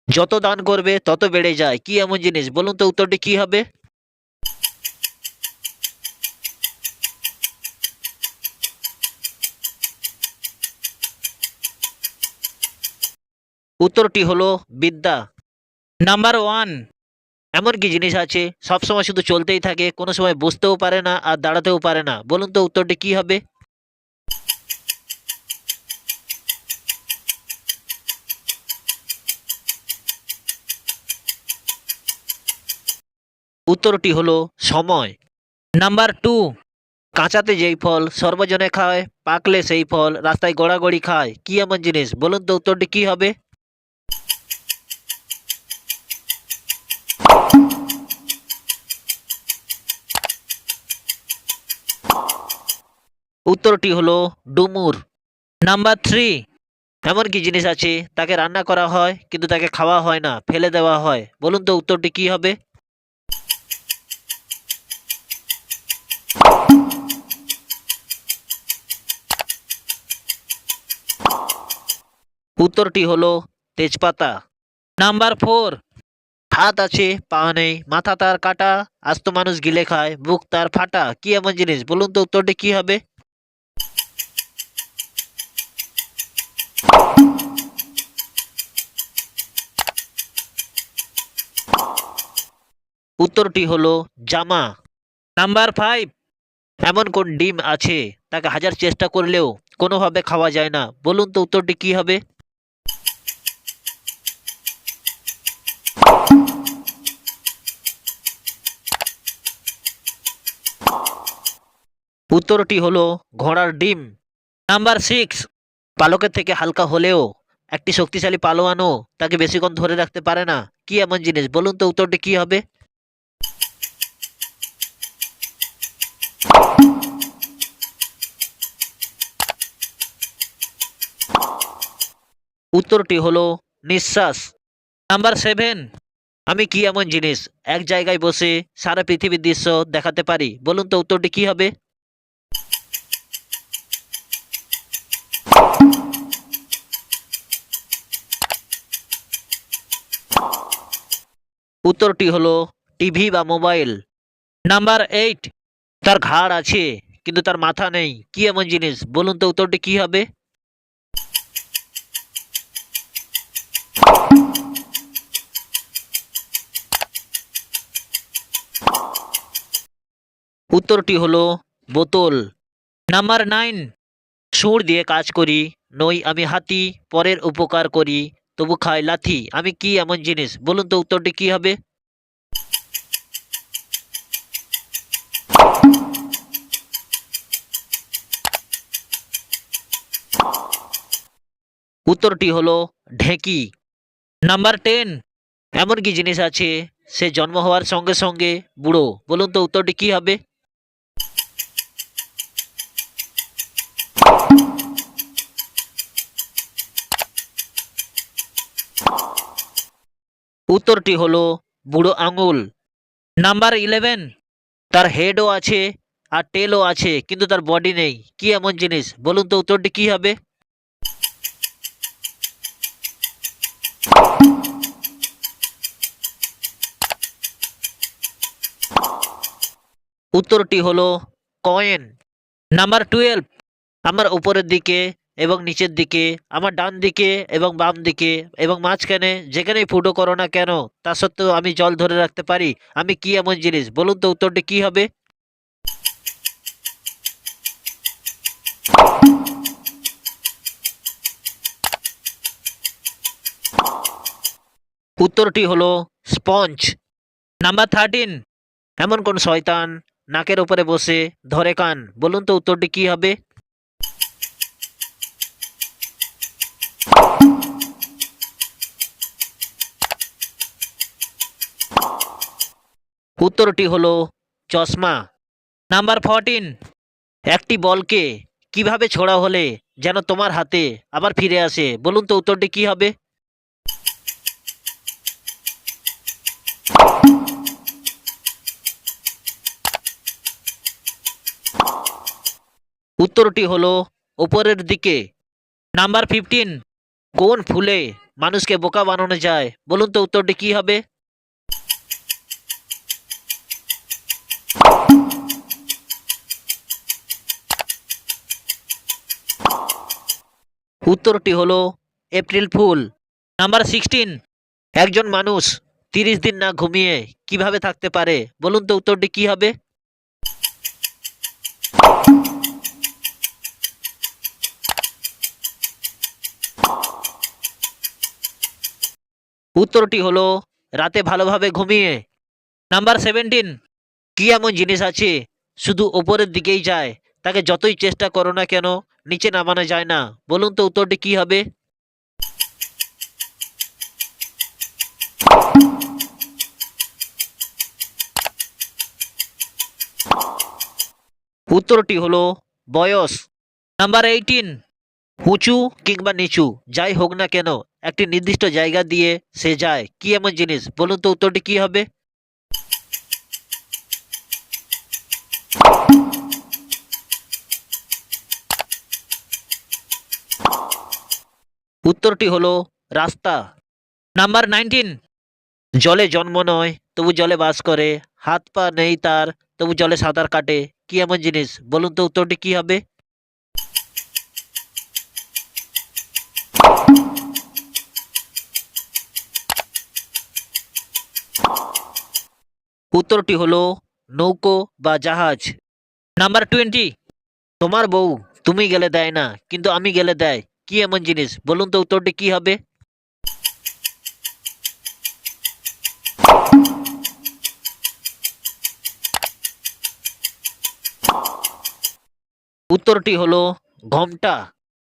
যত দান করবে তত বেড়ে যায়, কি এমন জিনিস? বলুন তো উত্তরটি কি হবে? উত্তরটি হলো বিদ্যা। নাম্বার ওয়ান, এমন কি জিনিস আছে সবসময় শুধু চলতেই থাকে, কোনো সময় বসতেও পারে না আর দাঁড়াতেও পারে না? বলুন তো উত্তরটি কি হবে? উত্তরটি হলো সময়। নাম্বার টু, কাঁচাতে যেই ফল সর্বজনে খায়, পাকলে সেই ফল রাস্তায় গড়াগড়ি খায়, কি এমন জিনিস? বলুন তো উত্তরটি কি হবে? উত্তরটি হলো ডুমুর। নাম্বার থ্রি, এমন কি জিনিস আছে তাকে রান্না করা হয় কিন্তু তাকে খাওয়া হয় না, ফেলে দেওয়া হয়? বলুন তো উত্তরটি কি হবে? উত্তরটি হলো তেজপাতা। নাম্বার ফোর, হাত আছে পা নেই, মাথা তার কাটা, আস্ত মানুষ গিলে খায়, বুক তার ফাটা, কি এমন জিনিস? বলুন তো উত্তরটি কি হবে? উত্তরটি হলো জামা। নাম্বার ফাইভ, এমন কোন ডিম আছে তাকে হাজার চেষ্টা করলেও কোনোভাবে খাওয়া যায় না? বলুন তো উত্তরটি কি হবে? উত্তরটি হলো ঘোড়ার ডিম। নাম্বার সিক্স, পালকের থেকে হালকা হলেও একটি শক্তিশালী পালোয়ানও তাকে বেশিক্ষণ ধরে রাখতে পারে না, কি এমন জিনিস? বলুন তো উত্তরটি কি হবে? উত্তরটি হলো নিঃশ্বাস। নাম্বার সেভেন, আমি কি এমন জিনিস এক জায়গায় বসে সারা পৃথিবীর দৃশ্য দেখাতে পারি? বলুন তো উত্তরটি কি হবে? উত্তরটি হলো টিভি বা মোবাইল। নাম্বার এইট, তার ঘাড় আছে কিন্তু তার মাথা নেই, কি এমন জিনিস? বলুন তো উত্তরটি কি হবে? উত্তরটি হলো বোতল। নাম্বার নাইন, সুর দিয়ে কাজ করি, নই আমি হাতি, পরের উপকার করি, তবু খাই লাথি, আমি কি এমন জিনিস? বলুন তো উত্তরটি কি হবে? উত্তরটি হলো ঢেঁকি। নাম্বার টেন, এমন কি জিনিস আছে সে জন্ম হওয়ার সঙ্গে সঙ্গে বুড়ো? বলুন তো উত্তরটি কি হবে? উত্তরটি হলো বুড়ো আঙুল। নাম্বার ইলেভেন, তার হেডও আছে আর টেলও আছে কিন্তু তার বডি নেই, কি এমন জিনিস? বলুন তো উত্তরটি কি হবে? উত্তরটি হলো কয়েন। নাম্বার টুয়েলভ, আমার উপরের দিকে এবং নিচের দিকে, আমার ডান দিকে এবং বাম দিকে এবং মাঝখানে যেখানেই ফুটো করো না কেন তা সত্ত্বেও আমি জল ধরে রাখতে পারি, আমি কি এমন জিনিস? বলুন তো উত্তরটি কি হবে? উত্তরটি হলো স্পঞ্জ। নাম্বার থার্টিন, এমন কোন শয়তান নাকের উপরে বসে ধরে কান? বলুন তো উত্তরটি কি হবে? উত্তরটি হলো চশমা। নাম্বার ফোরটিন, একটি বলকে কিভাবে ছোড়া হলে যেন তোমার হাতে আবার ফিরে আসে? বলুন তো উত্তরটি কি হবে? উত্তরটি হলো উপরের দিকে। নাম্বার ফিফটিন, কোন ফুলে মানুষকে বোকা বানানো যায়? বলুন তো উত্তরটি কি হবে? উত্তরটি হলো এপ্রিল ফুল। নাম্বার 16, একজন মানুষ 30 দিন না ঘুমিয়ে কিভাবে থাকতে পারে? বলুন তো উত্তরটি কি হবে? উত্তরটি হলো রাতে ভালোভাবে ঘুমিয়ে। নাম্বার 17, কি এমন জিনিস আছে শুধু ওপরের দিকেই যায়, তাকে যতই চেষ্টা করো না কেন নিচে নামানো যায় না? বলুন তো উত্তরটি কি হবে? উত্তরটি হলো বয়স। নাম্বার 18, উঁচু কিংবা নিচু যাই হোক না কেন একটি নির্দিষ্ট জায়গা দিয়ে সে যায়, কি এমন জিনিস? বলুন তো উত্তরটি কি হবে? উত্তরটি হলো রাস্তা। নাম্বার 19, জলে জন্ম নয় তবু জলে বাস করে, হাত পা নেই তার তবু জলে সাঁতার কাটে, কি এমন জিনিস? বলুন তো উত্তরটি কি হবে? উত্তরটি হলো নৌকো বা জাহাজ। নাম্বার 20, তোমার বউ তুমি গেলে দেয় না কিন্তু আমি গেলে দেয়, কি এমন জিনিস? বলুন তো উত্তরটি কি হবে? উত্তরটি হলো ঘোমটা।